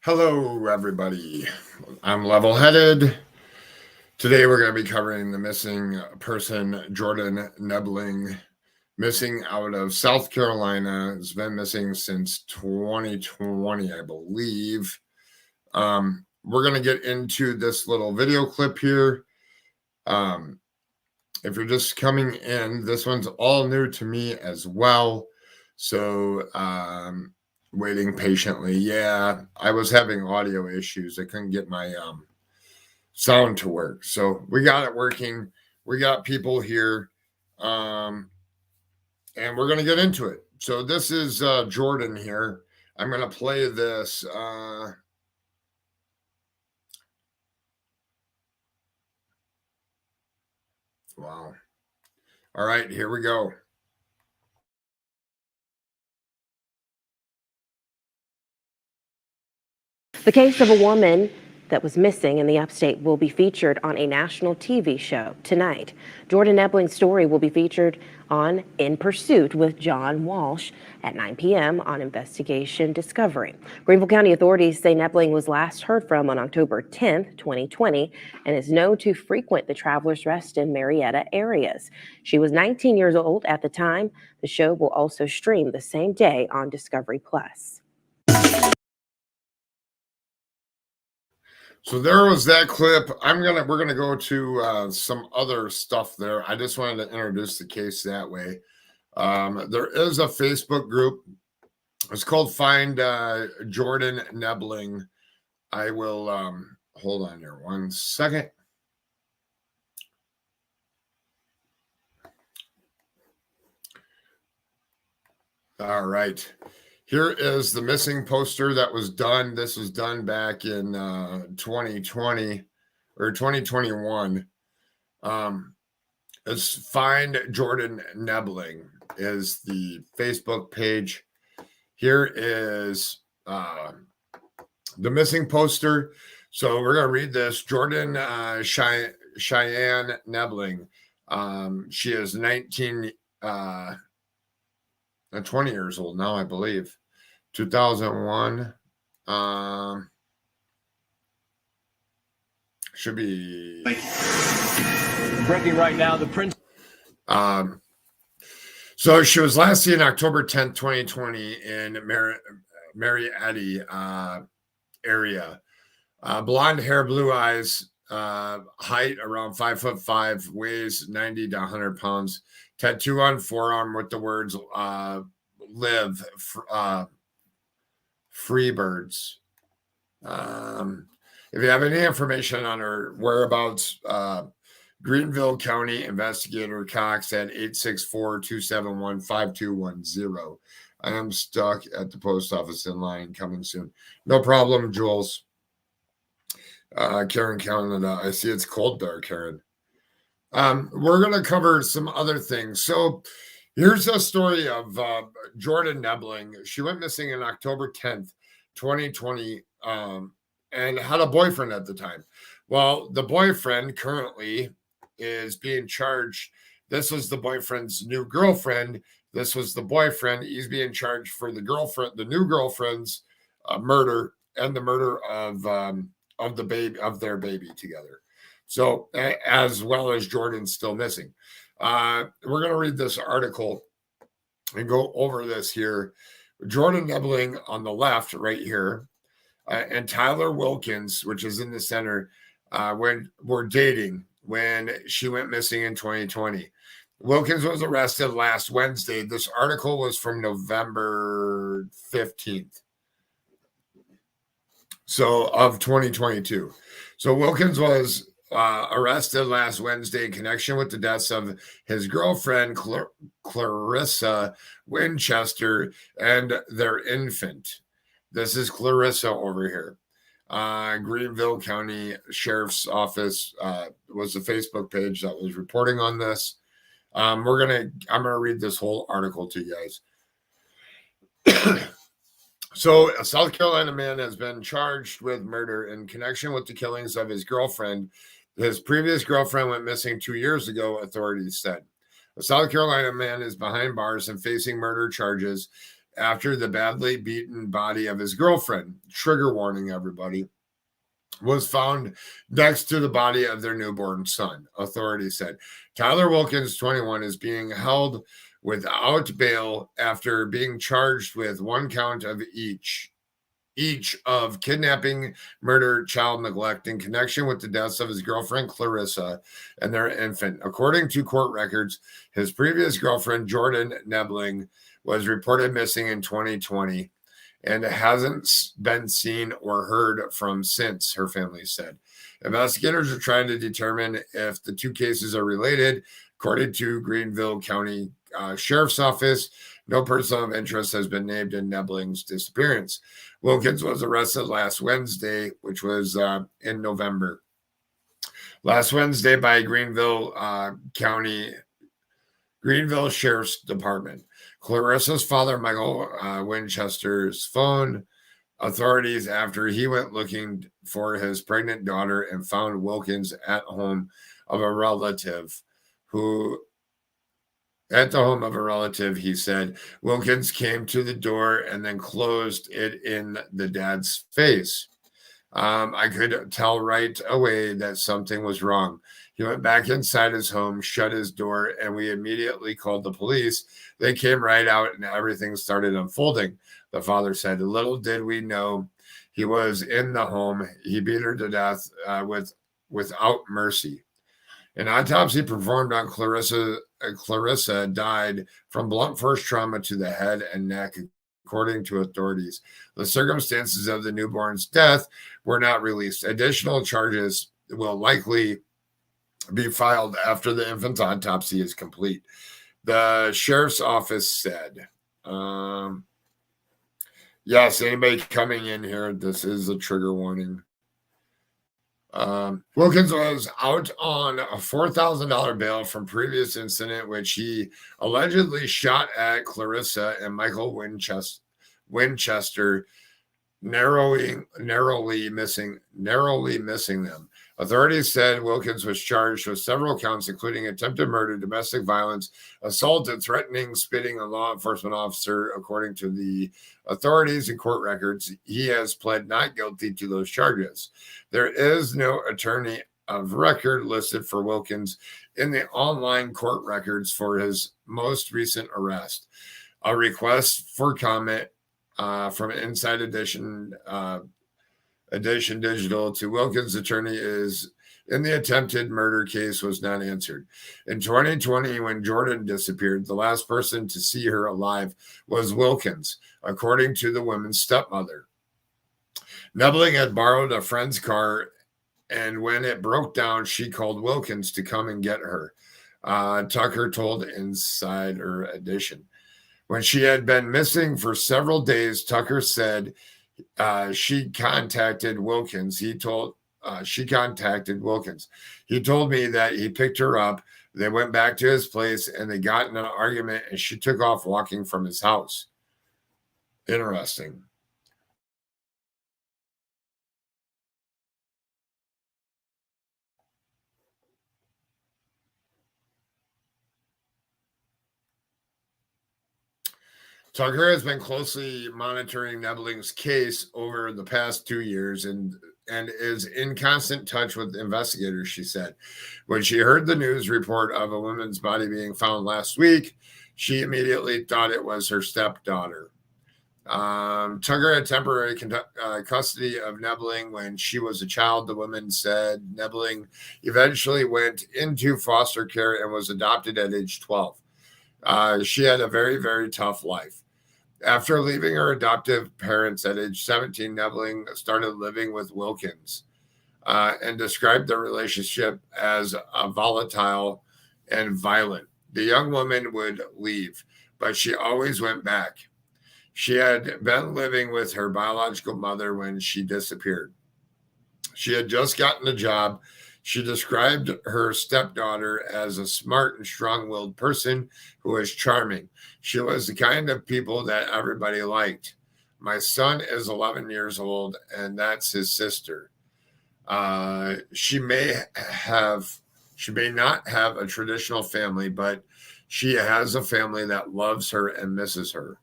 Hello, everybody. I'm level-headed. Today, we're going to be covering the missing person, Jorden Nebling, missing out of South Carolina. Has been missing since 2020, I believe. We're going to get into this little video clip here. If you're just coming in, this one's all new to me as well. So, waiting patiently. Yeah, I was having audio issues. I couldn't get my sound to work. So we got it working. We got people here. And we're going to get into it. So this is Jorden here. I'm going to play this. Wow. All right, here we go. The case of a woman that was missing in the upstate will be featured on a national TV show tonight. Jorden Nebling's story will be featured on In Pursuit with John Walsh at 9 p.m. on Investigation Discovery. Greenville County authorities say Nebling was last heard from on October 10, 2020, and is known to frequent the Travelers Rest in Marietta areas. She was 19 years old at the time. The show will also stream the same day on Discovery Plus. So there was that clip. We're gonna go to some other stuff there. I just wanted to introduce the case that way. There is a Facebook group. It's called Find Jorden Nebling. I will hold on here 1 second. All right. Here is the missing poster that was done. This was done back in 2020 or 2021. It's Find Jorden Nebling is the Facebook page. Here is the missing poster. So we're going to read this. Jorden Cheyenne Nebling. She is 20 years old now, I believe. 2001. Should be breaking right now. The Prince. So she was last seen October 10th, 2020 in Marietta area. Blonde hair, blue eyes, height around 5'5", weighs 90 to 100 pounds. Tattoo on forearm with the words "Live Free Birds." If you have any information on her whereabouts, Greenville County Investigator Cox at 864-271-5210. I am stuck at the post office in line, coming soon. No problem, Jules. Karen, Canada. I see it's cold there, Karen. We're going to cover some other things. So here's a story of Jorden Nebling. She went missing on October 10th, 2020, and had a boyfriend at the time. Well, the boyfriend currently is being charged. This was the boyfriend's new girlfriend. This was the boyfriend. He's being charged for the new girlfriend's murder and the murder of their baby together. So, as well as Jordan's still missing. We're going to read this article and go over this here. Jorden Nebling on the left, right here, and Tyler Wilkins, which is in the center, were dating when she went missing in 2020. Wilkins was arrested last Wednesday. This article was from November 15th. So of 2022. So Wilkins was arrested last Wednesday in connection with the deaths of his girlfriend, Clarissa Winchester, and their infant. This is Clarissa over here. Greenville County Sheriff's Office was the Facebook page that was reporting on this. I'm gonna read this whole article to you guys. So, a South Carolina man has been charged with murder in connection with the killings of his girlfriend. His previous girlfriend went missing 2 years ago, authorities said. A South Carolina man is behind bars and facing murder charges after the badly beaten body of his girlfriend, trigger warning everybody, was found next to the body of their newborn son. Authorities said Tyler Wilkins, 21, is being held without bail after being charged with one count of each of kidnapping, murder, child neglect in connection with the deaths of his girlfriend Clarissa and their infant. According to court records, his previous girlfriend Jorden Nebling was reported missing in 2020 and hasn't been seen or heard from since, her family said. Investigators are trying to determine if the two cases are related. According to Greenville County Sheriff's Office, no person of interest has been named in Nebling's disappearance. Wilkins was arrested last Wednesday, which was in November. Last Wednesday by Greenville Sheriff's Department. Clarissa's father, Michael Winchester's phone authorities after he went looking for his pregnant daughter and found Wilkins at the home of a relative, he said. Wilkins came to the door and then closed it in the dad's face. I could tell right away that something was wrong. He went back inside his home, shut his door, and we immediately called the police. They came right out and everything started unfolding, the father said. Little did we know he was in the home. He beat her to death without mercy. An autopsy performed on Clarissa died from blunt force trauma to the head and neck, according to authorities. The circumstances of the newborn's death were not released. Additional charges will likely be filed after the infant's autopsy is complete. The sheriff's office said, yes, anybody coming in here, this is a trigger warning. Wilkins was out on a $4,000 bail from previous incident, which he allegedly shot at Clarissa and Michael Winchester, narrowly missing them. Authorities said Wilkins was charged with several counts, including attempted murder, domestic violence, assault, and threatening spitting a law enforcement officer. According to the authorities and court records, he has pled not guilty to those charges. There is no attorney of record listed for Wilkins in the online court records for his most recent arrest. A request for comment from Inside Edition Digital to Wilkins' attorney is in the attempted murder case was not answered. In 2020, when Jorden disappeared, the last person to see her alive was Wilkins, according to the woman's stepmother. Nebling had borrowed a friend's car, and when it broke down, she called Wilkins to come and get her. Tucker told Insider Edition. When she had been missing for several days, Tucker said she contacted Wilkins. He told me that he picked her up. They went back to his place and they got in an argument and she took off walking from his house. Interesting. Tucker has been closely monitoring Nebling's case over the past 2 years and is in constant touch with investigators, she said. When she heard the news report of a woman's body being found last week, she immediately thought it was her stepdaughter. Tucker had temporary custody of Nebling when she was a child, the woman said. Nebling eventually went into foster care and was adopted at age 12. She had a very, very tough life. After leaving her adoptive parents at age 17, Nebling started living with Wilkins and described their relationship as volatile and violent. The young woman would leave, but she always went back. She had been living with her biological mother when she disappeared. She had just gotten a job. She described her stepdaughter as a smart and strong-willed person who was charming. She was the kind of people that everybody liked. My son is 11 years old, and that's his sister. She may not have a traditional family, but she has a family that loves her and misses her.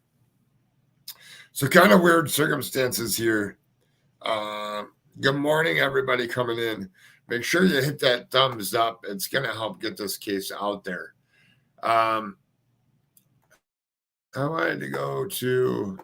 So kind of weird circumstances here. Good morning, everybody coming in. Make sure you hit that thumbs up. It's going to help get this case out there. I wanted to go to...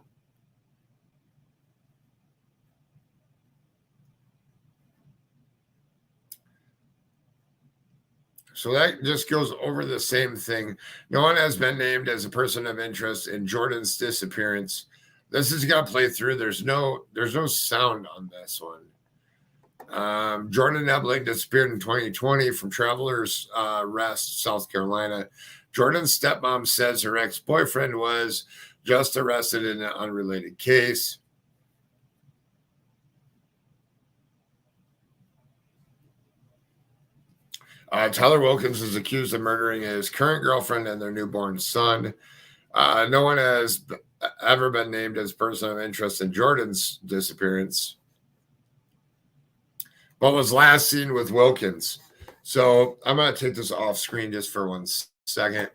So that just goes over the same thing. No one has been named as a person of interest in Jordan's disappearance. This is going to play through. There's no sound on this one. Jorden Nebling disappeared in 2020 from Travelers Rest, South Carolina. Jordan's stepmom says her ex-boyfriend was just arrested in an unrelated case. Tyler Wilkins is accused of murdering his current girlfriend and their newborn son. No one has ever been named as person of interest in Jordan's disappearance, but was last seen with Wilkins. So I'm going to take this off screen just for 1 second.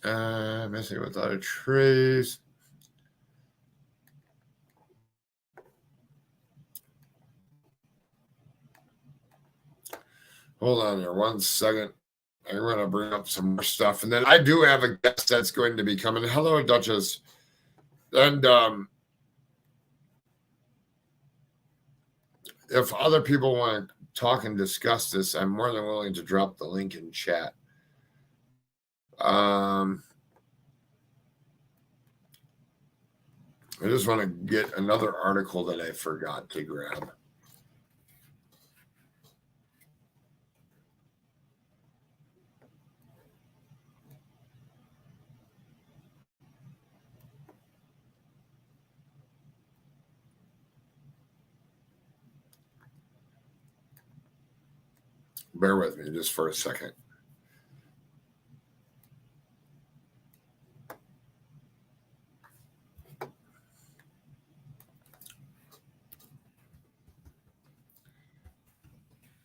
Missing without a trace. Hold on here 1 second. I'm going to bring up some more stuff. And then I do have a guest that's going to be coming. Hello, Duchess. And if other people want to talk and discuss this, I'm more than willing to drop the link in chat. I just want to get another article that I forgot to grab. Bear with me just for a second.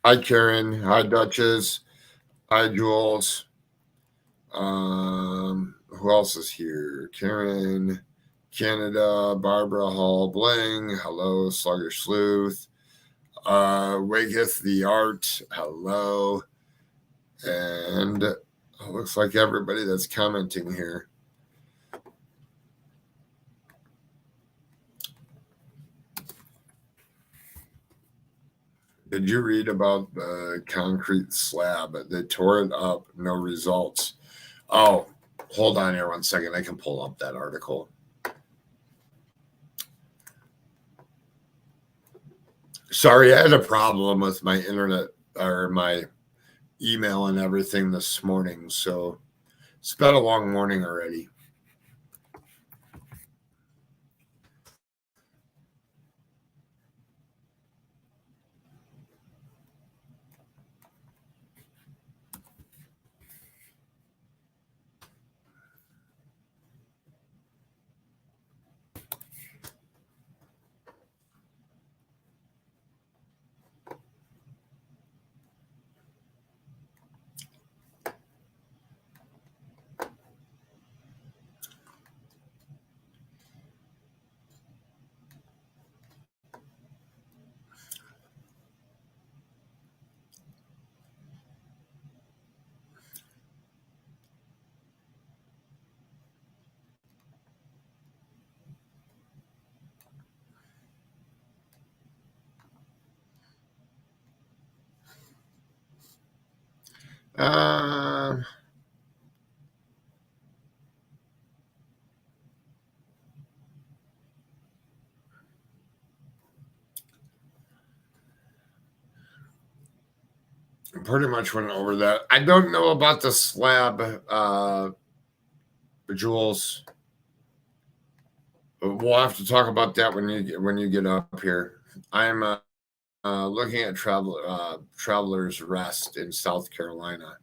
Hi, Karen. Hi, Duchess. Hi, Jules. Who else is here? Karen, Canada, Barbara Hall, Bling. Hello, Sluggish Sleuth. Waketh the Art. Hello. And it looks like everybody that's commenting here. Did you read about the concrete slab? They tore it up, no results. Oh, hold on here 1 second. I can pull up that article. Sorry, I had a problem with my internet or my email and everything this morning. So it's been a long morning already. Pretty much went over that. I don't know about the slab, Jules. We'll have to talk about that when you get up here. I'm looking at Travelers Rest in South Carolina.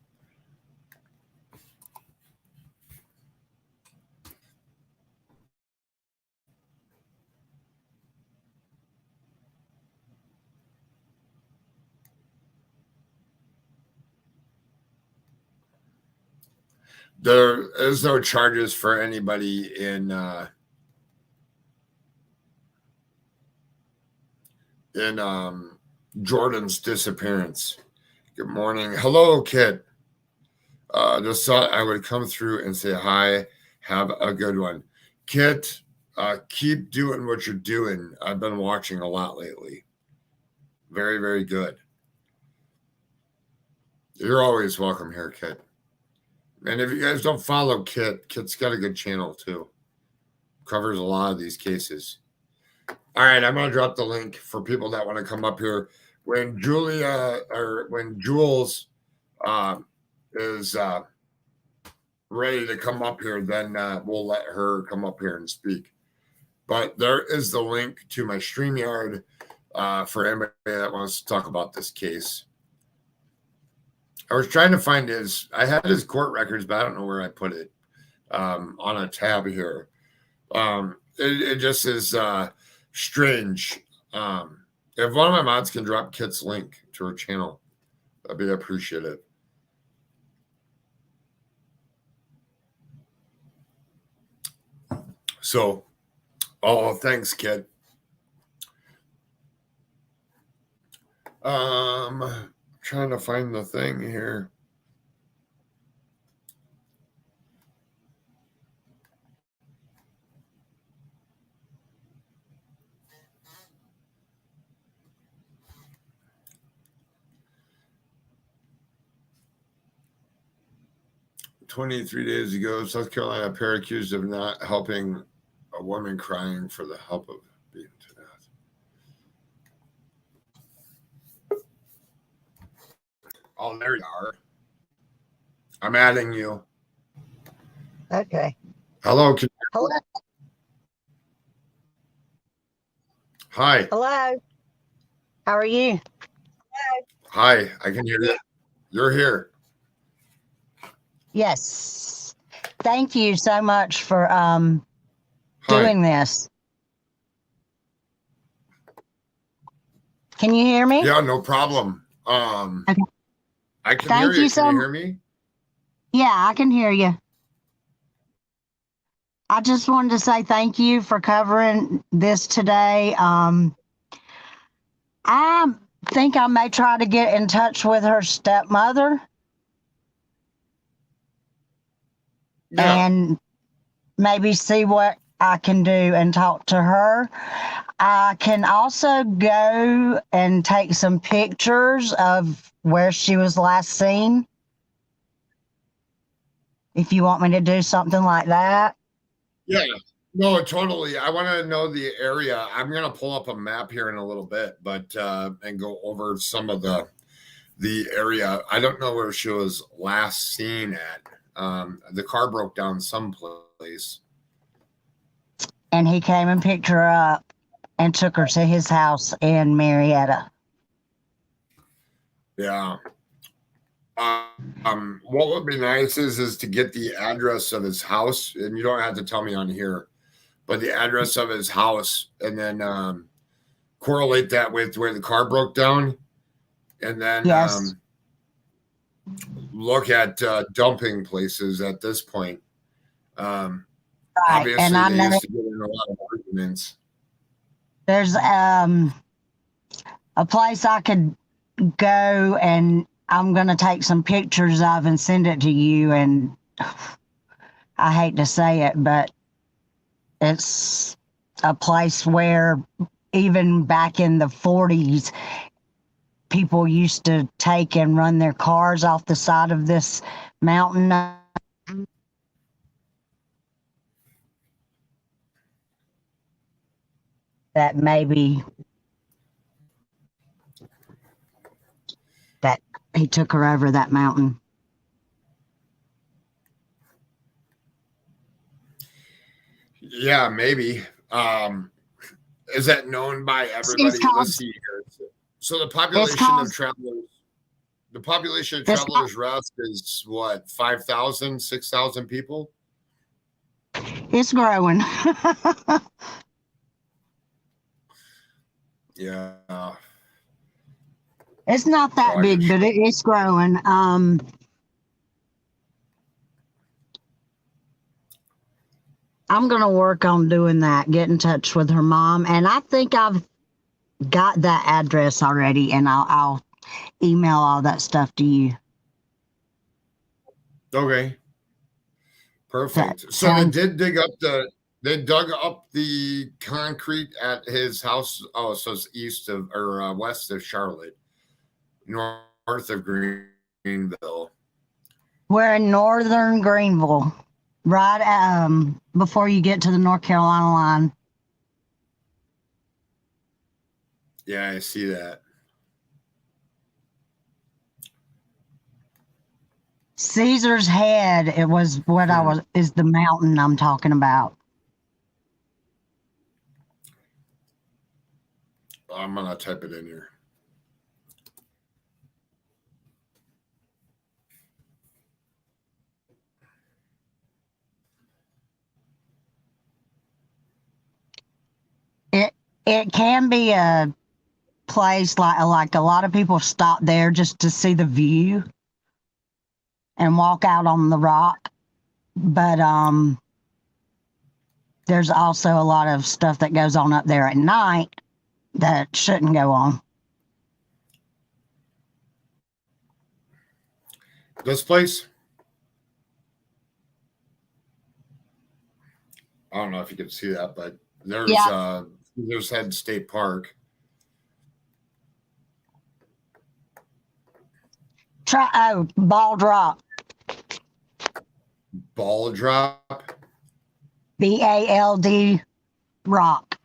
There is no charges for anybody in Jordan's disappearance. Good morning. Hello, Kit. Just thought I would come through and say hi. Have a good one. Kit, keep doing what you're doing. I've been watching a lot lately. Very, very good. You're always welcome here, Kit. And if you guys don't follow Kit, Kit's got a good channel too. Covers a lot of these cases. All right, I'm going to drop the link for people that want to come up here. When Jules is ready to come up here, then we'll let her come up here and speak. But there is the link to my StreamYard for anybody that wants to talk about this case. I was trying to find I had his court records, but I don't know where I put it on a tab here. It just is strange. If one of my mods can drop Kit's link to her channel, that'd be appreciative. So, thanks, Kit. Trying to find the thing here. "23 days ago, South Carolina pair accused of not helping a woman crying for the help of being to death." Oh, there you are. I'm adding you. Okay. Hello. Hello. Hi. Hello. How are you? Hi. I can hear you. You're here. Yes. Thank you so much for Hi. doing this. Can you hear me? Yeah, no problem. Okay. I can Thank hear you. you so Can you much. hear me? Yeah, I can hear you. I just wanted to say thank you for covering this today. I think I may try to get in touch with her stepmother Yeah. and maybe see what I can do and talk to her. I can also go and take some pictures of where she was last seen. If you want me to do something like that. Yeah. No, totally. I want to know the area. I'm going to pull up a map here in a little bit, but and go over some of the area. I don't know where she was last seen at. The car broke down someplace. And he came and picked her up and took her to his house in Marietta. Yeah. What would be nice is to get the address of his house, and you don't have to tell me on here, but the address of his house, and then correlate that with where the car broke down, and then Yes. Look at dumping places at this point. Right. Obviously, And I they know used to get in a lot of arguments. there's a place I could go and I'm going to take some pictures of and send it to you. And I hate to say it, but it's a place where even back in the 40s, people used to take and run their cars off the side of this mountain. That maybe that he took her over that mountain. Yeah, maybe. Is that known by everybody? Let's see here. So the population of Travelers Rest is what, 5,000, 6,000 people? It's growing. Yeah. It's not that big, but it's growing. I'm gonna work on doing that. Get in touch with her mom, and I think I've got that address already, and I'll email all that stuff to you. Okay. Perfect. That So sounds. they dug up the concrete at his house. Oh, so it's east of or west of Charlotte, north of Greenville. We're in northern Greenville, right before you get to the North Carolina line. Yeah, I see that. Caesar's Head. It was what is the mountain I'm talking about. I'm gonna type it in here. It can be a place like a lot of people stop there just to see the view and walk out on the rock. But there's also a lot of stuff that goes on up there at night that shouldn't go on. This place, I don't know if you can see that, but there's Head State Park. Bald Rock. Ball Drop. BALD Rock.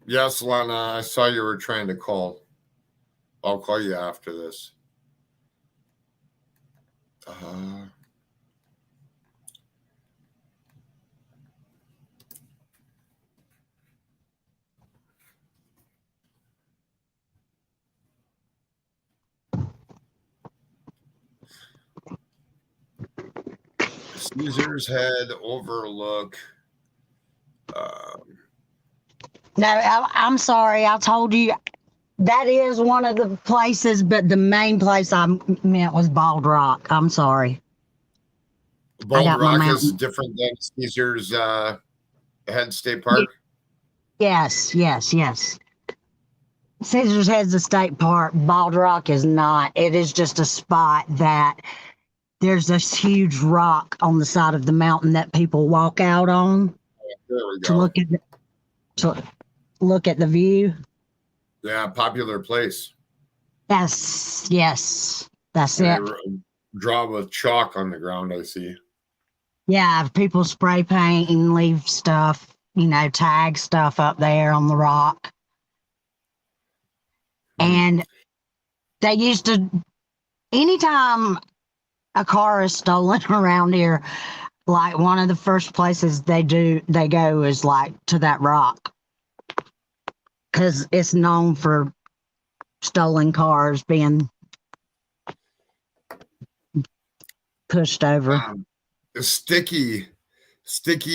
Yes, Lana, I saw you were trying to call. I'll call you after this. Caesar's Head Overlook. No, I'm sorry. I told you that is one of the places, but the main place I meant was Bald Rock. I'm sorry. Bald Rock is different than Caesar's Head State Park? Yes. Caesar's Head's a state park. Bald Rock is not. It is just a spot that there's this huge rock on the side of the mountain that people walk out on to look at the view. Yeah, popular place. Yes, that's it. Draw with chalk on the ground, I see. Yeah, people spray paint and leave stuff, tag stuff up there on the rock. And they used to, anytime a car is stolen around here, like one of the first places they go is like to that rock. Because it's known for stolen cars being pushed over. Sticky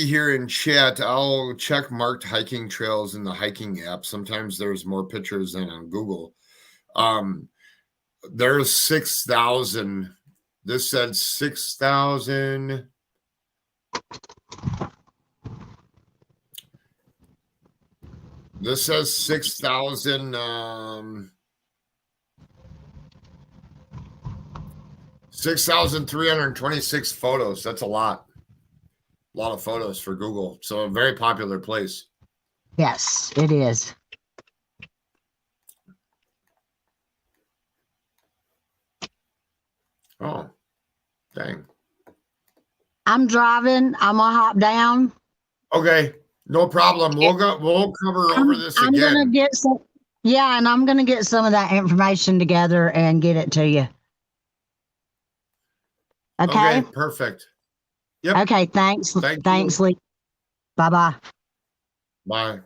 here in chat. I'll check marked hiking trails in the hiking app. Sometimes there's more pictures than on Google. There's 6,000. This said 6,000. This says 6,000. 6,326 photos. That's a lot. A lot of photos for Google. So a very popular place. Yes, it is. Oh, dang. I'm driving. I'm gonna hop down. Okay, no problem. We'll cover over this again. I'm gonna get some. Yeah, and I'm gonna get some of that information together and get it to you. Okay. Okay, perfect. Yep. Okay, thanks. Thanks, Lee. Bye-bye. Bye.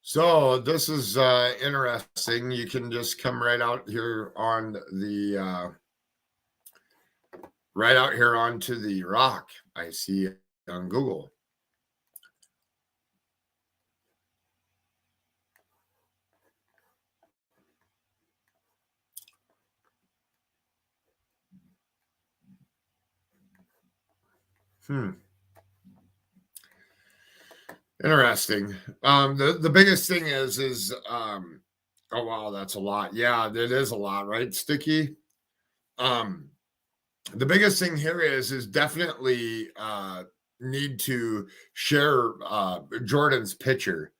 So this is interesting. You can just come right out here on the right out here onto the rock. I see on Google. Interesting. The biggest thing is oh wow, that's a lot. Yeah, it is a lot, right, Sticky? The biggest thing here is definitely need to share Jordan's picture.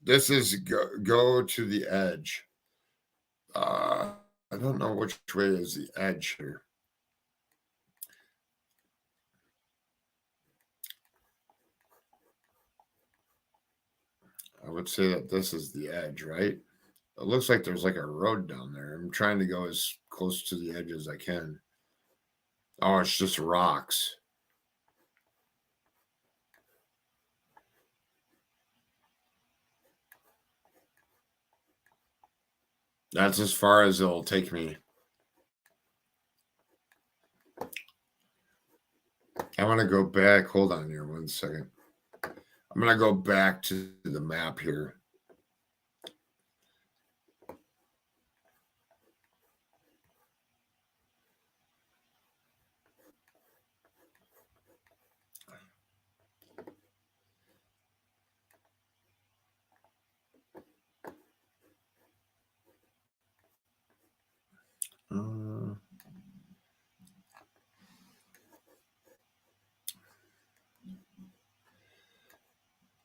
This is go to the edge. I don't know which way is the edge here. I would say that this is the edge, right? It looks like there's like a road down there. I'm trying to go as close to the edge as I can. Oh, it's just rocks. That's as far as it'll take me. I want to go back. Hold on here 1 second. I'm going to go back to the map here.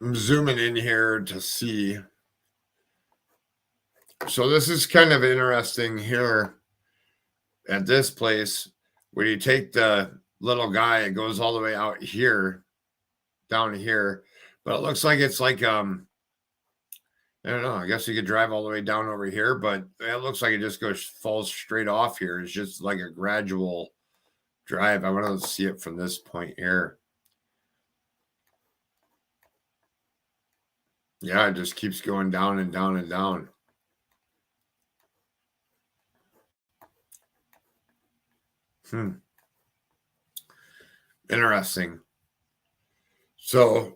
I'm zooming in here to see. So this is kind of interesting here at this place. When you take the little guy, it goes all the way out here, down here. But it looks like it's like, I don't know. I guess you could drive all the way down over here, but it looks like it just falls straight off here. It's just like a gradual drive. I want to see it from this point here. Yeah, it just keeps going down and down and down. Interesting. So,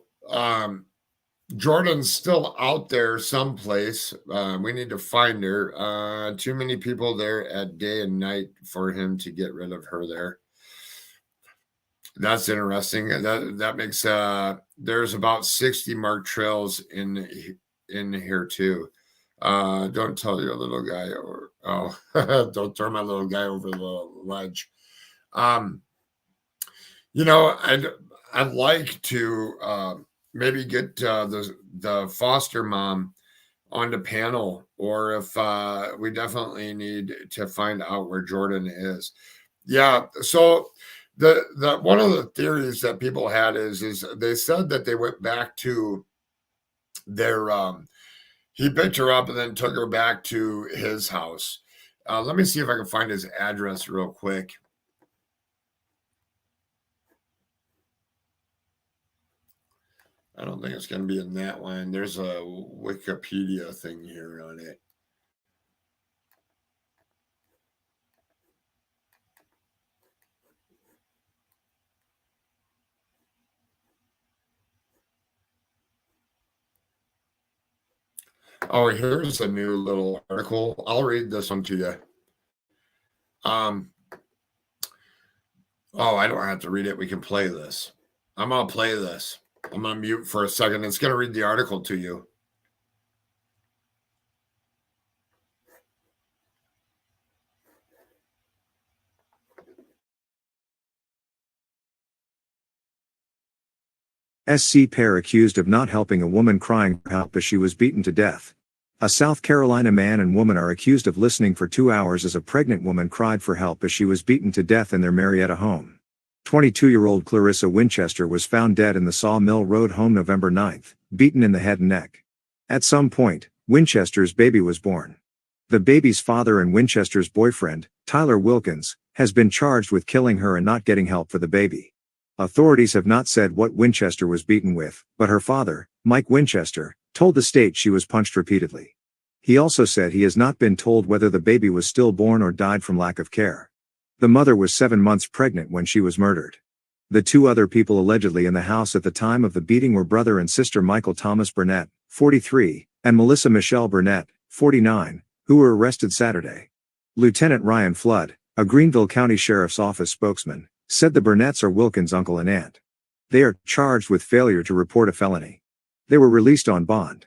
Jordan's still out there someplace. We need to find her. Too many people there at day and night for him to get rid of her there. That's interesting. That makes there's about 60 marked trails in here too. Don't tell your little guy or don't throw my little guy over the ledge. You know, I'd like to maybe get the foster mom on the panel, or if we definitely need to find out where Jorden is. Yeah, so the one of the theories that people had is they said that they went back to their he picked her up and then took her back to his house. Let me see if I can find his address real quick. I don't think it's going to be in that one. There's a Wikipedia thing here on it. Oh, here's a new little article. I'll read this one to you. Oh, I don't have to read it. We can play this. I'm going to play this. I'm going to mute for a second. It's going to read the article to you. SC pair accused of not helping a woman crying for help as she was beaten to death. A South Carolina man and woman are accused of listening for 2 hours as a pregnant woman cried for help as she was beaten to death in their Marietta home. 22-year-old Clarissa Winchester was found dead in the Sawmill Road home November 9, beaten in the head and neck. At some point, Winchester's baby was born. The baby's father and Winchester's boyfriend, Tyler Wilkins, has been charged with killing her and not getting help for the baby. Authorities have not said what Winchester was beaten with, but her father, Mike Winchester, told the state she was punched repeatedly. He also said he has not been told whether the baby was stillborn or died from lack of care. The mother was 7 months pregnant when she was murdered. The two other people allegedly in the house at the time of the beating were brother and sister Michael Thomas Burnett, 43, and Melissa Michelle Burnett, 49, who were arrested Saturday. Lieutenant Ryan Flood, a Greenville County Sheriff's Office spokesman, said the Burnetts are Wilkins' uncle and aunt. They are charged with failure to report a felony. They were released on bond.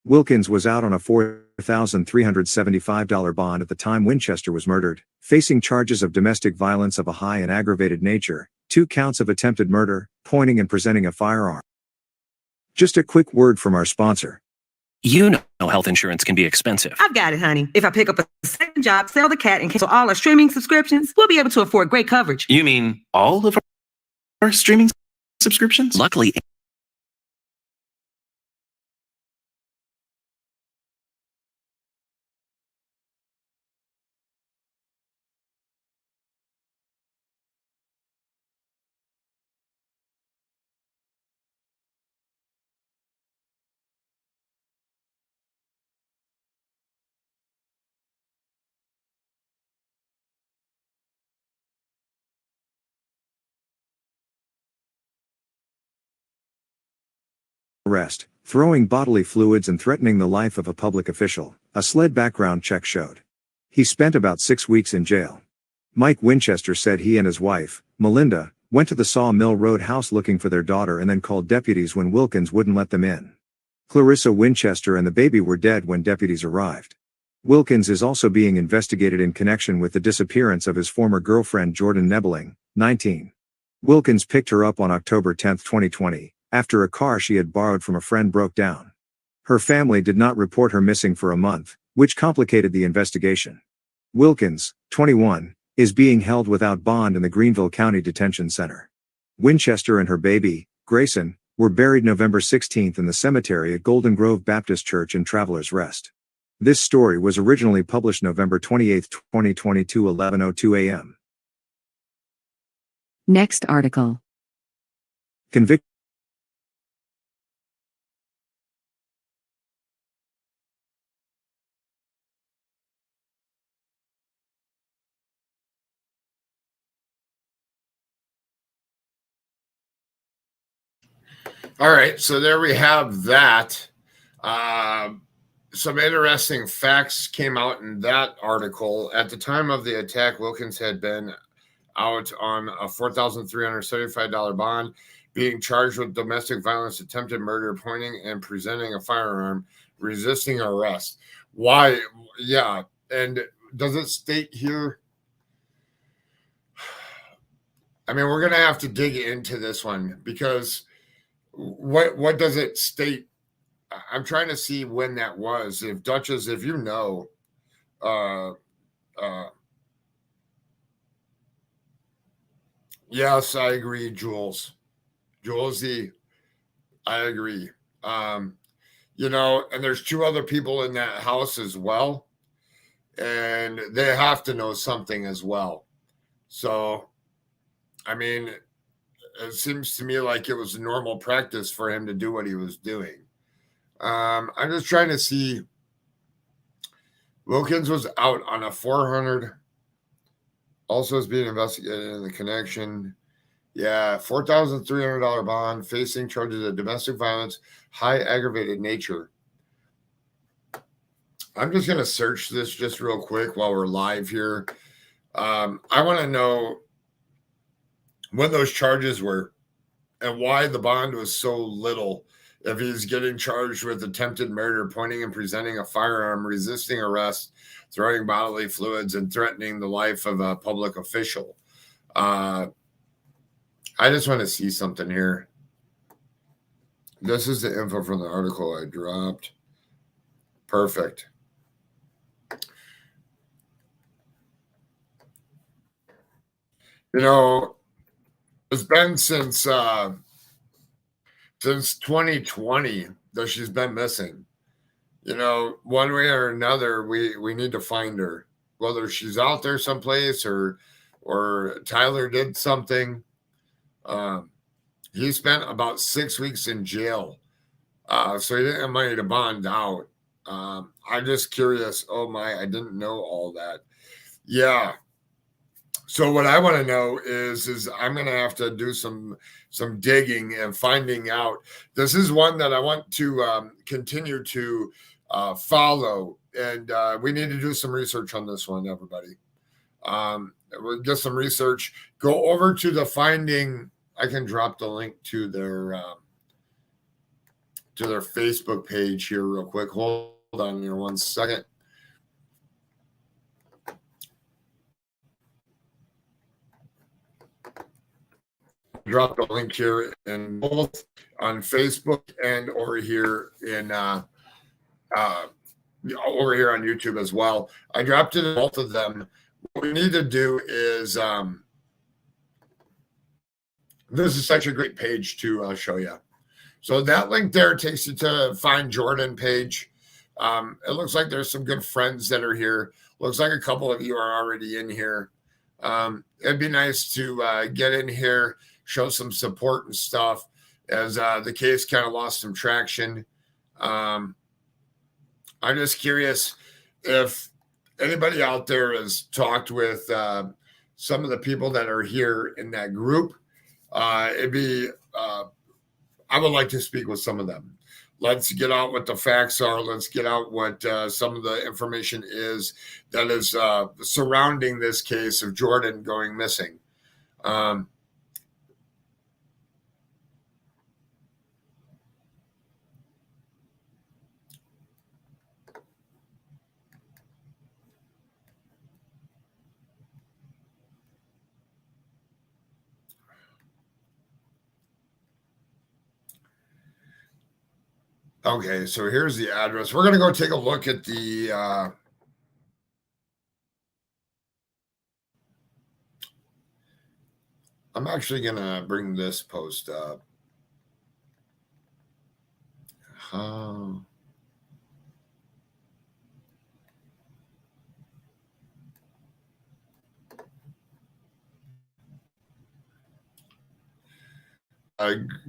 Wilkins was out on a $4,375 bond at the time Winchester was murdered, facing charges of domestic violence of a high and aggravated nature, 2 counts of attempted murder, pointing and presenting a firearm. Just a quick word from our sponsor. You know health insurance can be expensive. I've got it, honey. If I pick up a second job, sell the cat, and cancel all our streaming subscriptions, we'll be able to afford great coverage. You mean all of our streaming subscriptions? Luckily, arrest, throwing bodily fluids and threatening the life of a public official, a SLED background check showed. He spent about 6 weeks in jail. Mike Winchester said he and his wife, Melinda, went to the Sawmill Road house looking for their daughter and then called deputies when Wilkins wouldn't let them in. Clarissa Winchester and the baby were dead when deputies arrived. Wilkins is also being investigated in connection with the disappearance of his former girlfriend Jorden Nebling, 19. Wilkins picked her up on October 10, 2020. After a car she had borrowed from a friend broke down. Her family did not report her missing for a month, which complicated the investigation. Wilkins, 21, is being held without bond in the Greenville County Detention Center. Winchester and her baby, Grayson, were buried November 16 in the cemetery at Golden Grove Baptist Church in Travelers Rest. This story was originally published November 28, 2022, 11:02 a.m. Next article. Convicted. All right, so there we have that. Some interesting facts came out in that article. At the time of the attack, Wilkins had been out on a $4,375 bond, being charged with domestic violence, attempted murder, pointing and presenting a firearm, resisting arrest. Why? Yeah, and does it state here? I mean, we're going to have to dig into this one because what does it state? I'm trying to see when that was. If Duchess, if you know, yes, I agree, Jules. Julesy, I agree. You know, and there's 2 other people in that house as well, and they have to know something as well. So, I mean, it seems to me like it was normal practice for him to do what he was doing. I'm just trying to see. Wilkins was out on a 400. Also is being investigated in the connection. Yeah, $4,300 bond, facing charges of domestic violence, high aggravated nature. I'm just going to search this just real quick while we're live here. I want to know when those charges were and why the bond was so little. If he's getting charged with attempted murder, pointing and presenting a firearm, resisting arrest, throwing bodily fluids, and threatening the life of a public official. I just want to see something here. This is the info from the article I dropped. Perfect. You know, it's been since 2020 that she's been missing. You know, one way or another, we need to find her. Whether she's out there someplace or Tyler did something. He spent about 6 weeks in jail, so he didn't have money to bond out. I'm just curious. Oh my, I didn't know all that. Yeah. So what I want to know is I'm going to have to do some digging and finding out. This is one that I want to continue to follow, and we need to do some research on this one, everybody. We'll get some research. Go over to the finding. I can drop the link to their Facebook page here real quick. Hold on here 1 second. Drop the link here in both on Facebook and over here in over here on YouTube as well. I dropped it in both of them. What we need to do is this is such a great page to show you. So that link there takes you to Find Jorden page. It looks like there's some good friends that are here. Looks like a couple of you are already in here. It'd be nice to get in here, show some support and stuff as the case kind of lost some traction. I'm just curious if anybody out there has talked with some of the people that are here in that group. It'd be, I would like to speak with some of them. Let's get out what the facts are. Let's get out what some of the information is that is surrounding this case of Jorden going missing. Okay, so here's the address. We're going to go take a look at the I'm actually going to bring this post up.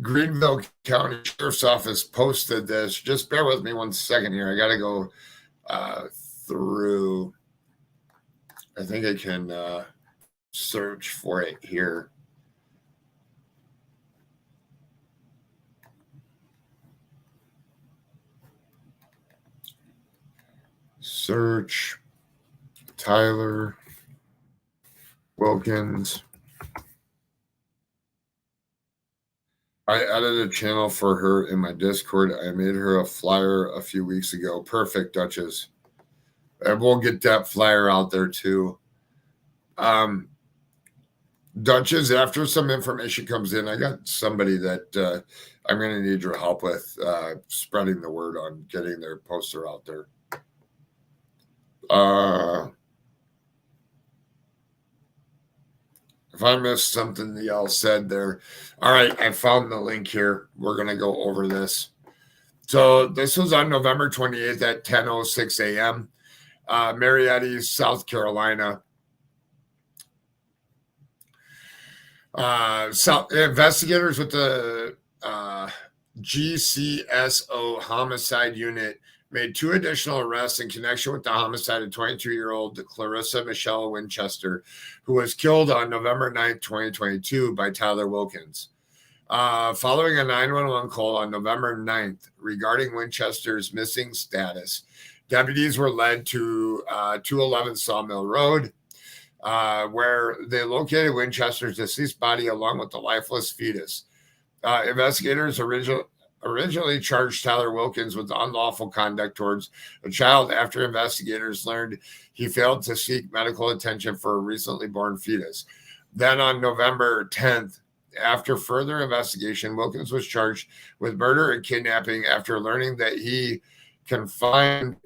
Greenville County Sheriff's Office posted this. Just bear with me 1 second here. I got to go through. I think I can search for it here. Search Tyler Wilkins. I added a channel for her in my Discord. I made her a flyer a few weeks ago. Perfect, Duchess. And we'll get that flyer out there too. Duchess, after some information comes in, I got somebody that I'm going to need your help with spreading the word on getting their poster out there. If I missed something that y'all said there. All right, I found the link here. We're going to go over this. So this was on November 28th at 10:06 a.m. Marietta, South Carolina. Investigators with the GCSO homicide unit made 2 additional arrests in connection with the homicide of 22-year-old Clarissa Michelle Winchester, who was killed on November 9th, 2022 by Tyler Wilkins. Following a 911 call on November 9th regarding Winchester's missing status, deputies were led to 211 Sawmill Road, where they located Winchester's deceased body along with the lifeless fetus. Investigators originally charged Tyler Wilkins with unlawful conduct towards a child after investigators learned he failed to seek medical attention for a recently born fetus. Then on November 10th, after further investigation, Wilkins was charged with murder and kidnapping after learning that he confined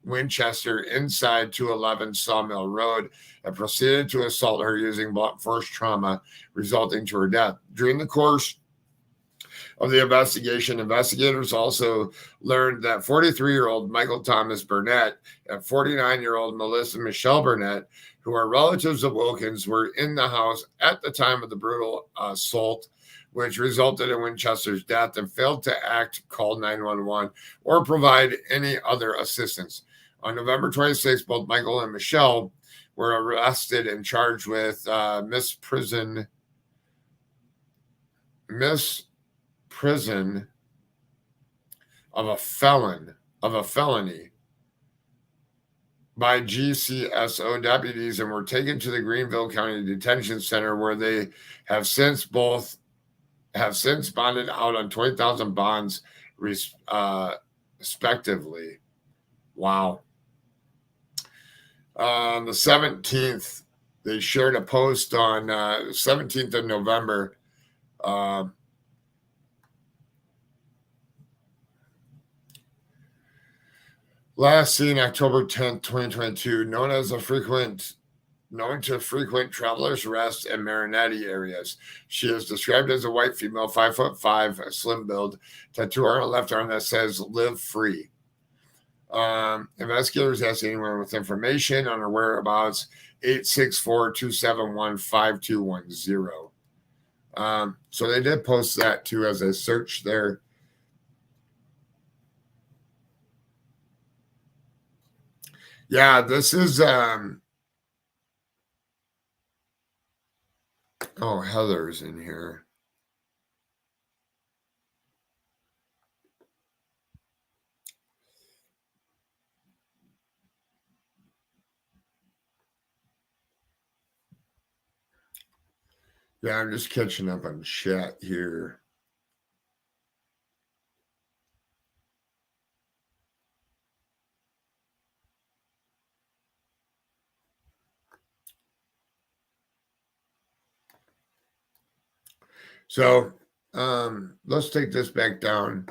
Winchester inside 211 Sawmill Road and proceeded to assault her using blunt force trauma, resulting to her death. During the course of the investigation, investigators also learned that 43-year-old Michael Thomas Burnett and 49-year-old Melissa Michelle Burnett, who are relatives of Wilkins, were in the house at the time of the brutal assault, which resulted in Winchester's death, and failed to act, call 911, or provide any other assistance. On November 26th, both Michael and Michelle were arrested and charged with misprison of a felony by GCSO deputies and were taken to the Greenville County Detention Center, where they have since bonded out on 20,000 bonds, respectively. Wow. On the 17th, they shared a post on 17th of November. Last seen October 10th, 2022, known to frequent travelers' rest and Marinetti areas. She is described as a white female, 5'5", slim build, tattoo on her left arm that says "Live Free." Investigators asked anyone with information on her whereabouts, 864-271-5210. So they did post that too as a search there. Yeah, this is oh, Heather's in here. Yeah, I'm just catching up on chat here. So let's take this back down.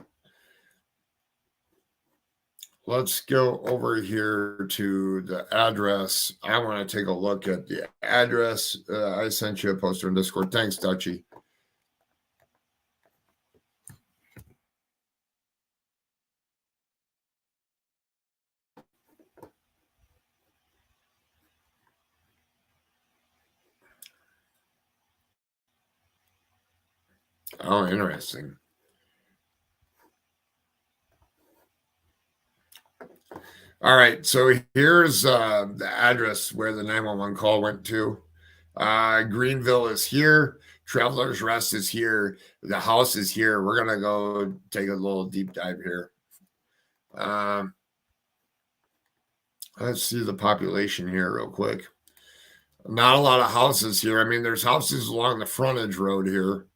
Let's go over here to the address. I want to take a look at the address. I sent you a poster in Discord. Thanks, Dutchie. Oh, interesting. All right, so here's the address where the 911 call went to. Greenville is here. Travelers Rest is here. The house is here. We're going to go take a little deep dive here. Let's see the population here real quick. Not a lot of houses here. I mean, there's houses along the frontage road here.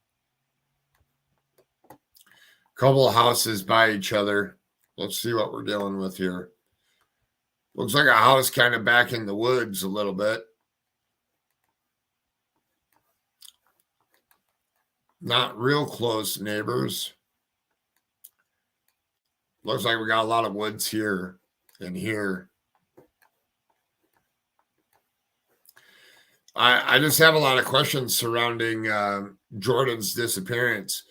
Couple of houses by each other. Let's see what we're dealing with here. Looks like a house kind of back in the woods a little bit. Not real close neighbors. Looks like we got a lot of woods here and here. I just have a lot of questions surrounding Jordan's disappearance.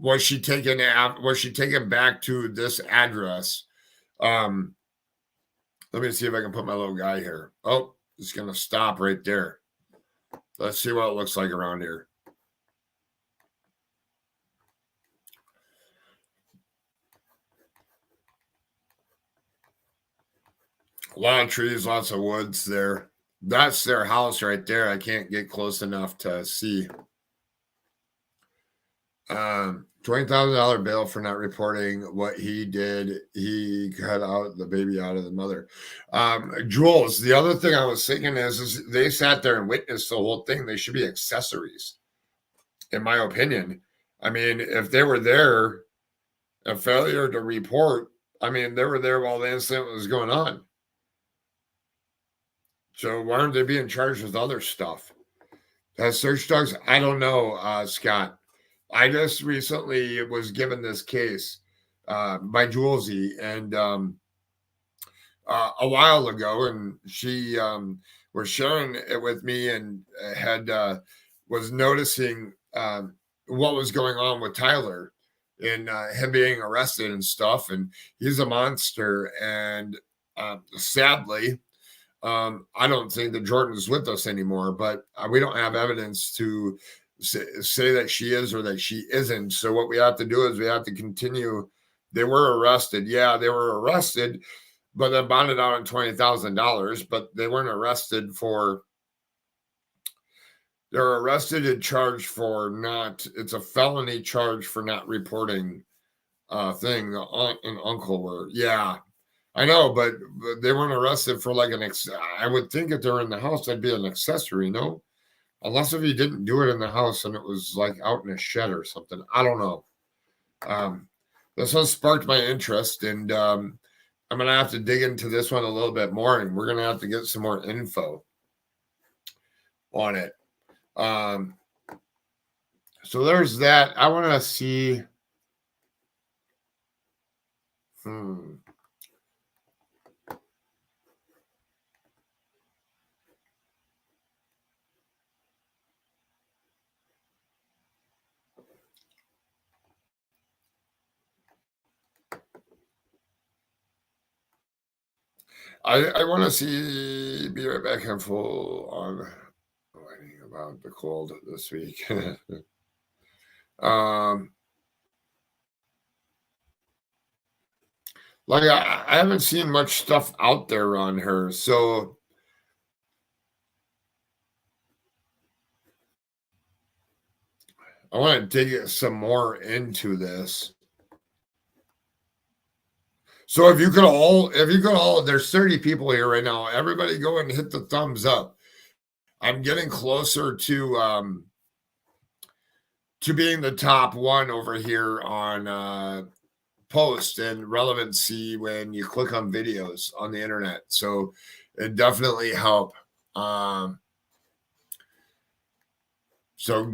Was she taken back to this address? Let me see if I can put my little guy here. Oh, it's going to stop right there. Let's see what it looks like around here. A lot of trees, lots of woods there. That's their house right there. I can't get close enough to see. $20,000 bail for not reporting what he did. He cut out the baby out of the mother. Jules, the other thing I was thinking is they sat there and witnessed the whole thing. They should be accessories, in my opinion. I mean, if they were there, a failure to report, I mean, they were there while the incident was going on. So why aren't they being charged with other stuff? As search dogs, I don't know, Scott. I just recently was given this case by Julesy, and a while ago, and she was sharing it with me, and was noticing what was going on with Tyler and him being arrested and stuff, and he's a monster, and sadly, I don't think that Jorden is with us anymore, but we don't have evidence to say that she is or that she isn't. So what we have to do is we have to continue. They were arrested. Yeah, they were arrested, but then bonded out on $20,000. But they weren't arrested for. They're arrested and charged for not. It's a felony charge for not reporting. Thing. The aunt and uncle were. Yeah, I know, but they weren't arrested for like I would think if they're in the house, that'd be an accessory, no? Unless if he didn't do it in the house and it was like out in a shed or something. I don't know. This one sparked my interest, and I'm going to have to dig into this one a little bit more, and we're going to have to get some more info on it. So there's that. I want to see. I want to see. Be right back. I'm full on writing about the cold this week. Like I haven't seen much stuff out there on her, so I want to dig some more into this. So if you could all, there's 30 people here right now. Everybody go and hit the thumbs up. I'm getting closer to being the top one over here on post and relevancy when you click on videos on the internet. So it definitely help. So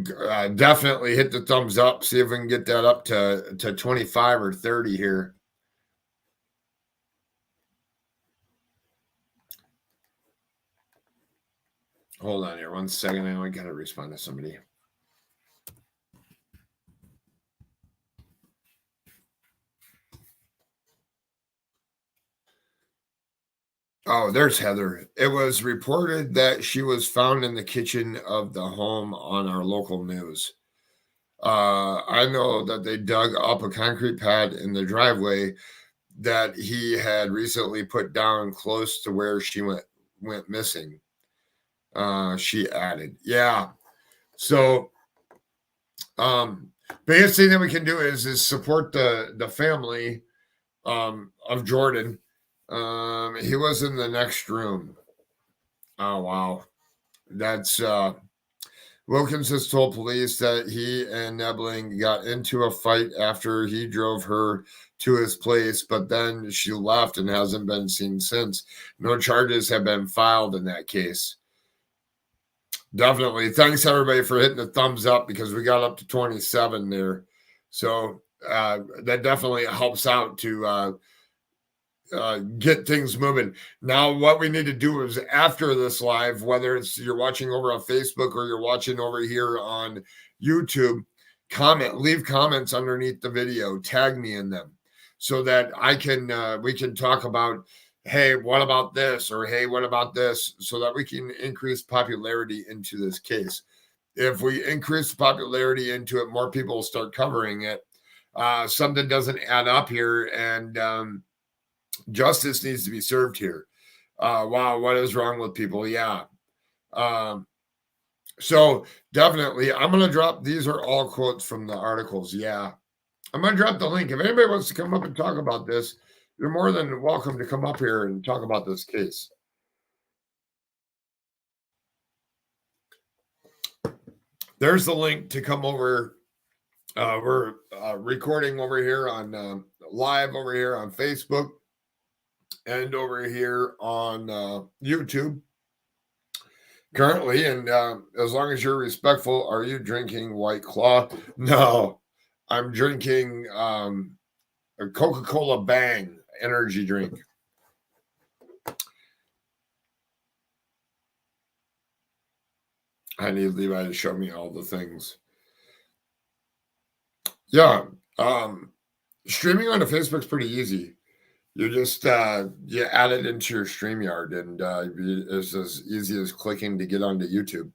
definitely hit the thumbs up. See if we can get that up to 25 or 30 here. Hold on here 1 second. I got to respond to somebody. Oh, there's Heather. It was reported that she was found in the kitchen of the home on our local news. I know that they dug up a concrete pad in the driveway that he had recently put down close to where she went missing. She added, yeah. So, biggest thing that we can do is support the family of Jorden. He was in the next room. Oh wow, that's Wilkins has told police that he and Nebling got into a fight after he drove her to his place, but then she left and hasn't been seen since. No charges have been filed in that case. Definitely. Thanks everybody for hitting the thumbs up because we got up to 27 there. So that definitely helps out to get things moving. Now, what we need to do is after this live, whether it's you're watching over on Facebook or you're watching over here on YouTube, leave comments underneath the video, tag me in them so that I can, we can talk about, hey, what about this? Or, hey, what about this? So that we can increase popularity into this case. If we increase the popularity into it, more people will start covering it. Something doesn't add up here, and justice needs to be served here. Wow, what is wrong with people? Yeah. So definitely, I'm going to drop, these are all quotes from the articles. Yeah. I'm going to drop the link. If anybody wants to come up and talk about this, you're more than welcome to come up here and talk about this case. There's the link to come over. We're recording over here on live over here on Facebook and over here on YouTube currently. And as long as you're respectful, are you drinking White Claw? No, I'm drinking a Coca-Cola Bang energy drink. I need Levi to show me all the things. Yeah. Streaming on the Facebook's pretty easy. You just you add it into your StreamYard, and it's as easy as clicking to get onto YouTube.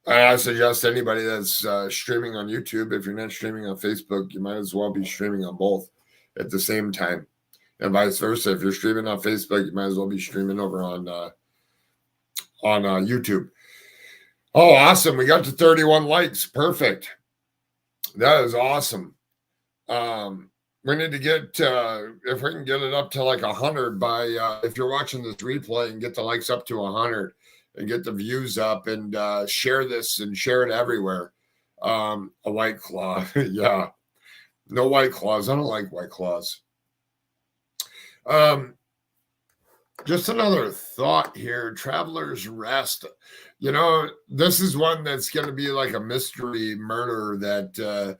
I suggest anybody that's streaming on YouTube, if you're not streaming on Facebook, you might as well be streaming on both at the same time. and vice versa. If you're streaming on Facebook, you might as well be streaming over on YouTube. Oh, awesome. We got to 31 likes. Perfect. That is awesome. We need to get, if we can get it up to like 100 by, if you're watching this replay, and get the likes up to 100 and get the views up, and share this and share it everywhere. A White Claw. Yeah. No White Claws. I don't like White Claws. Just another thought here. Traveler's Rest. You know, this is one that's going to be like a mystery murder that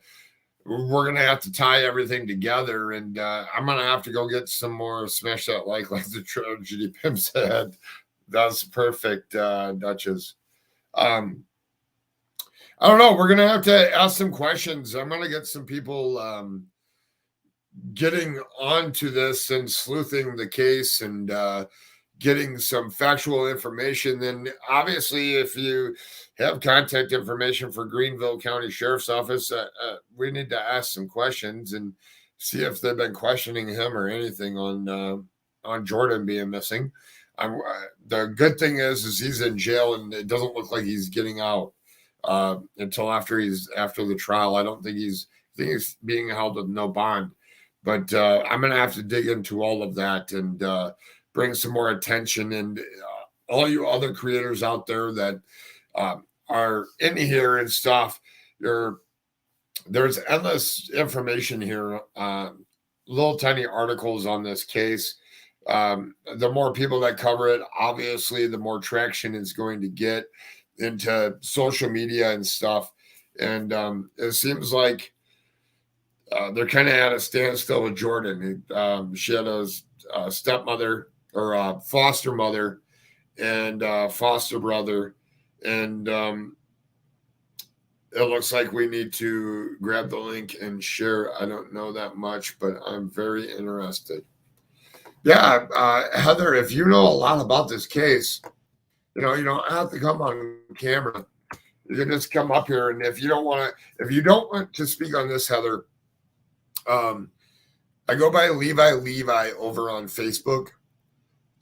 we're going to have to tie everything together. And I'm going to have to go get some more Smash That Like the Tragedy Pimp said. That's perfect, Duchess. I don't know. We're going to have to ask some questions. I'm going to get some people getting onto this and sleuthing the case and getting some factual information. Then obviously, if you have contact information for Greenville County Sheriff's Office, we need to ask some questions and see if they've been questioning him or anything on Jorden being missing. The good thing is he's in jail, and it doesn't look like he's getting out until after the trial. I think he's being held with no bond. But I'm going to have to dig into all of that and bring some more attention. And all you other creators out there that are in here and stuff, there's endless information here, little tiny articles on this case. The more people that cover it, obviously, the more traction it's going to get into social media and stuff. And it seems like they're kind of at a standstill with Jorden. She had a stepmother or a foster mother and foster brother. And it looks like we need to grab the link and share. I don't know that much, but I'm very interested. Yeah, Heather, if you know a lot about this case, you don't have to come on camera. You can just come up here. And if you don't want to speak on this, Heather, I go by Levi over on Facebook.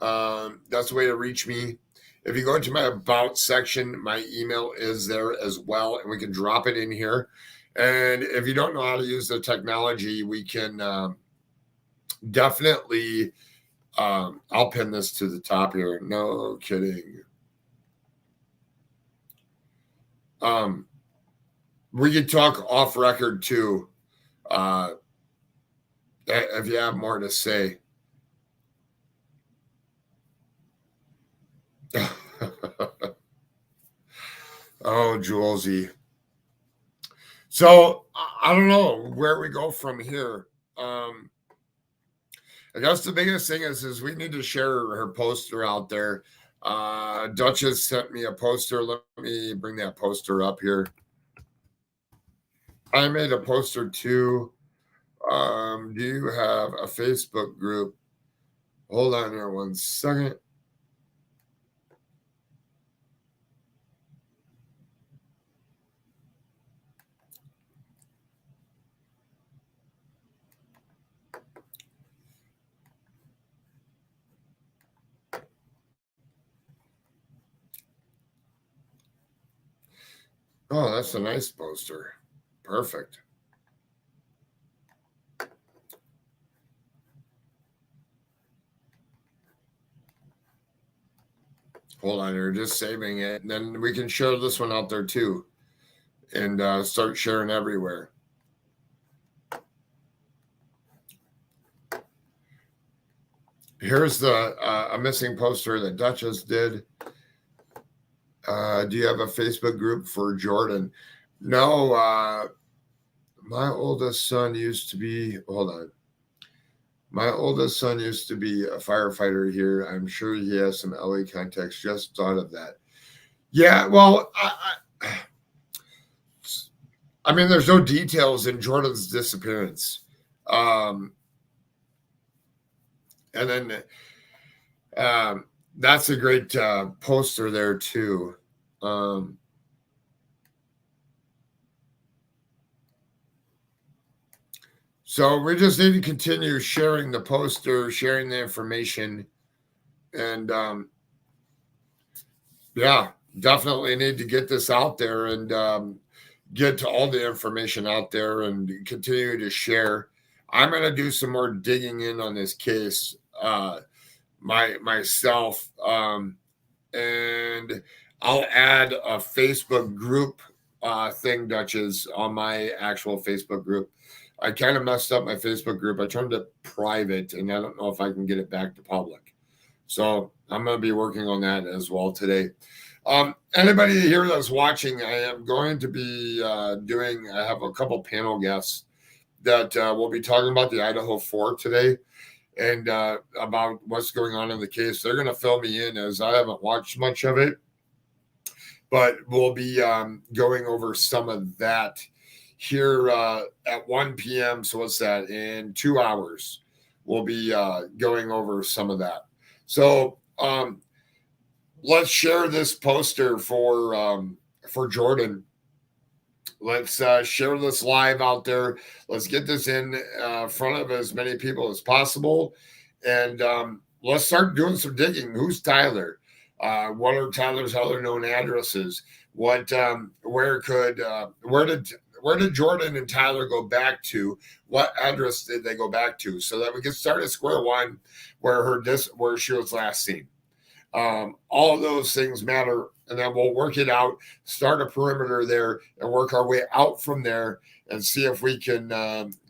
That's the way to reach me. If you go into my About section, my email is there as well, and we can drop it in here. And if you don't know how to use the technology, we can definitely, I'll pin this to the top here. No kidding. We could talk off record too. If you have more to say. Oh, Julesy. So I don't know where we go from here. I guess the biggest thing is we need to share her poster out there. Duchess sent me a poster. Let me bring that poster up here. I made a poster too. Do you have a Facebook group? Hold on here 1 second. Oh, that's a nice poster. Perfect. Hold on here, just saving it. And then we can share this one out there too and start sharing everywhere. Here's a missing poster that Duchess did. Do you have a Facebook group for Jorden? No, my oldest son used to be, hold on. My oldest son used to be a firefighter here. I'm sure he has some LA contacts. Just thought of that. Yeah, well, I mean, there's no details in Jordan's disappearance. And then that's a great poster there too. So we just need to continue sharing the poster, sharing the information, and yeah, definitely need to get this out there and get to all the information out there and continue to share. I'm going to do some more digging in on this case myself, and I'll add a Facebook group thing, Duchess, on my actual Facebook group. I kind of messed up my Facebook group. I turned it private, and I don't know if I can get it back to public. So I'm going to be working on that as well today. Anybody here that's watching, I am going to be I have a couple panel guests that will be talking about the Idaho 4 today and about what's going on in the case. They're going to fill me in as I haven't watched much of it, but we'll be going over some of that here at 1 p.m. So what's that? In 2 hours, we'll be going over some of that. So let's share this poster for Jorden. Let's share this live out there. Let's get this in front of as many people as possible. And let's start doing some digging. Who's Tyler? What are Tyler's other known addresses? Where did Jorden and Tyler go back to? What address did they go back to? So that we can start at square one where she was last seen. All of those things matter, and then we'll work it out, start a perimeter there, and work our way out from there and see if we can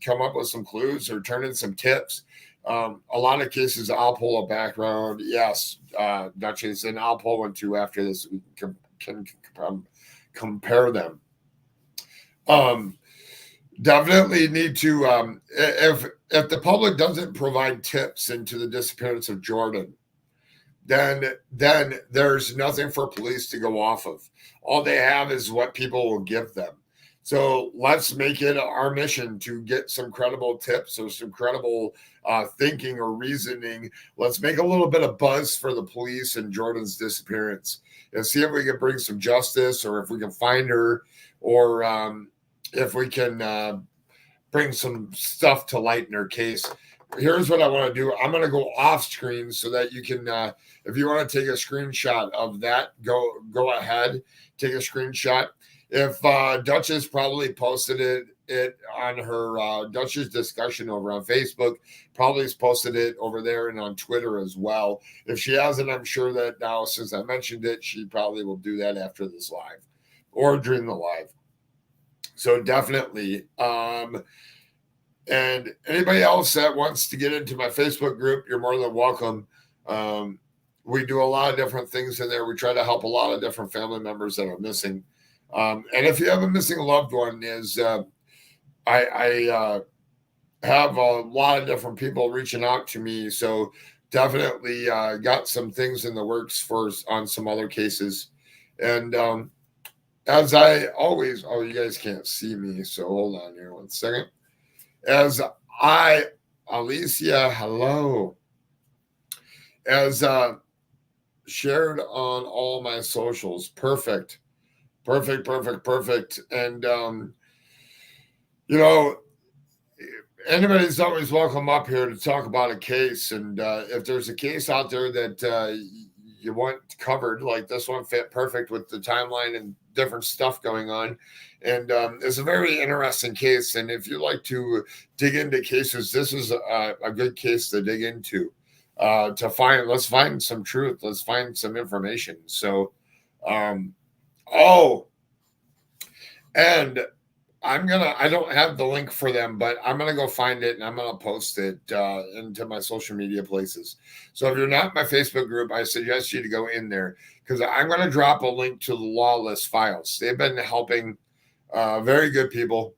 come up with some clues or turn in some tips. A lot of cases, I'll pull a background. Yes, Duchess, and I'll pull one too after this. We can compare them. Definitely need to, if the public doesn't provide tips into the disappearance of Jorden, then there's nothing for police to go off of. All they have is what people will give them. So let's make it our mission to get some credible tips or some credible thinking or reasoning. Let's make a little bit of buzz for the police and Jordan's disappearance and see if we can bring some justice, or if we can find her, or if we can bring some stuff to light in her case. Here's what I want to do. I'm going to go off screen so that you can, if you want to take a screenshot of that, go ahead, take a screenshot. If Duchess probably posted it on her Duchess discussion over on Facebook, probably has posted it over there and on Twitter as well. If she hasn't, I'm sure that now, since I mentioned it, she probably will do that after this live or during the live. So definitely. And anybody else that wants to get into my Facebook group, you're more than welcome. We do a lot of different things in there. We try to help a lot of different family members that are missing. And if you have a missing loved one, I have a lot of different people reaching out to me. So definitely got some things in the works on some other cases. And as I always, you guys can't see me, so hold on here 1 second. Alicia, hello. As shared on all my socials. Perfect. And, anybody's always welcome up here to talk about a case. And if there's a case out there that you want covered, like this one fit perfect with the timeline and different stuff going on. And it's a very interesting case. And if you like to dig into cases, this is a good case to dig into, let's find some truth. Let's find some information. So, and I don't have the link for them, but I'm going to go find it and I'm going to post it into my social media places. So if you're not in my Facebook group, I suggest you to go in there, because I'm going to drop a link to the Lawless Files. They've been helping very good people,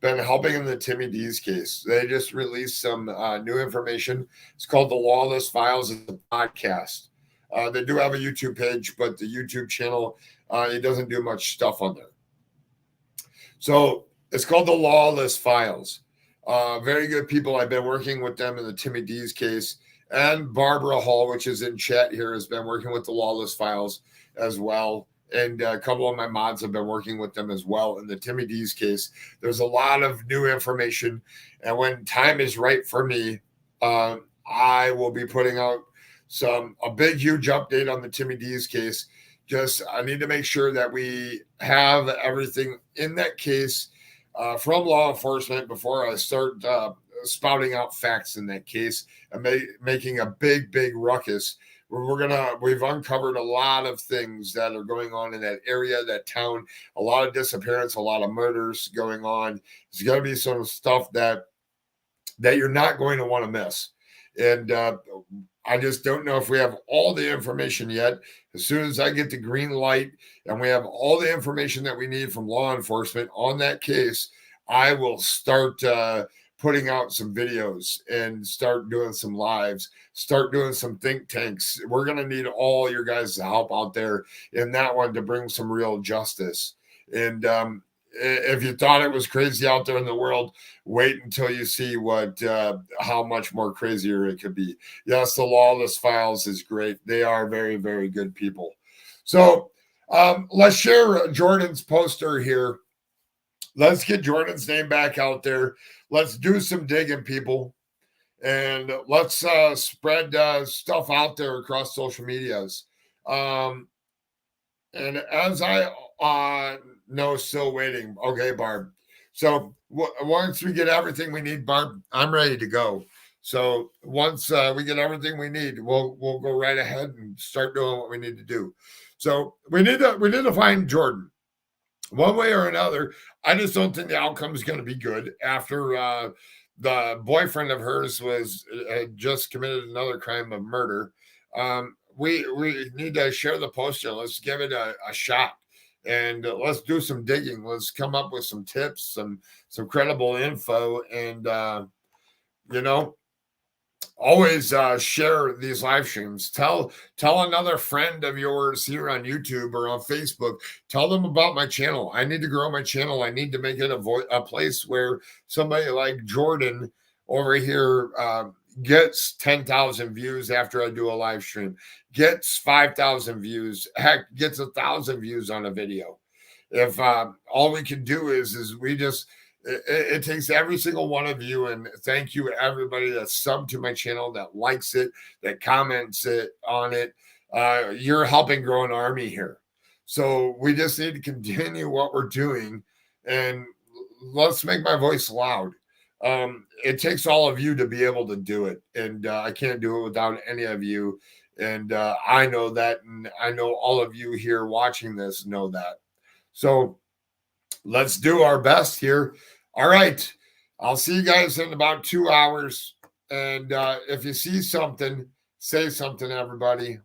been helping in the Timmy D's case. They just released some new information. It's called the Lawless Files. It's a podcast. They do have a YouTube page, but the YouTube channel, it doesn't do much stuff on there. So it's called the Lawless Files. Very good people. I've been working with them in the Timmy D's case. And Barbara Hall, which is in chat here, has been working with the Lawless Files as well. and a couple of my mods have been working with them as well. In the Timmy D's case, there's a lot of new information, and when time is right for me, I will be putting out a big, huge update on the Timmy D's case. Just I need to make sure that we have everything in that case from law enforcement before I start spouting out facts in that case and making a big, big ruckus. We've uncovered a lot of things that are going on in that area, that town, a lot of disappearance, a lot of murders going on. There's going to be some stuff that you're not going to want to miss. And I just don't know if we have all the information yet. As soon as I get the green light and we have all the information that we need from law enforcement on that case, I will start putting out some videos and start doing some lives, start doing some think tanks. We're going to need all your guys' help out there in that one to bring some real justice. And if you thought it was crazy out there in the world, wait until you see how much more crazier it could be. Yes, the Lawless Files is great. They are very, very good people. So let's share Jordan's poster here. Let's get Jordan's name back out there. Let's do some digging, people. And let's spread stuff out there across social medias. And as I no, still waiting. Okay, Barb. So once we get everything we need, Barb, I'm ready to go. So once we get everything we need, we'll go right ahead and start doing what we need to do. So we need to find Jorden one way or another. I just don't think the outcome is going to be good after the boyfriend of hers had just committed another crime of murder. We need to share the poster. Let's give it a shot. And let's do some digging. Let's come up with some tips, some credible info, and always share these live streams. Tell another friend of yours here on YouTube or on Facebook. Tell them about my channel. I need to grow my channel. I need to make it a place where somebody like Jorden over here gets 10,000 views after I do a live stream, gets 5,000 views, heck, gets 1,000 views on a video. If all we can do is we just, it takes every single one of you, and thank you everybody that subbed to my channel, that likes it, that comments on it. You're helping grow an army here. So we just need to continue what we're doing, and let's make my voice loud. It takes all of you to be able to do it, and I can't do it without any of you. And I know that, and I know all of you here watching this know that. So let's do our best here. All right. I'll see you guys in about 2 hours. And if you see something, say something, everybody.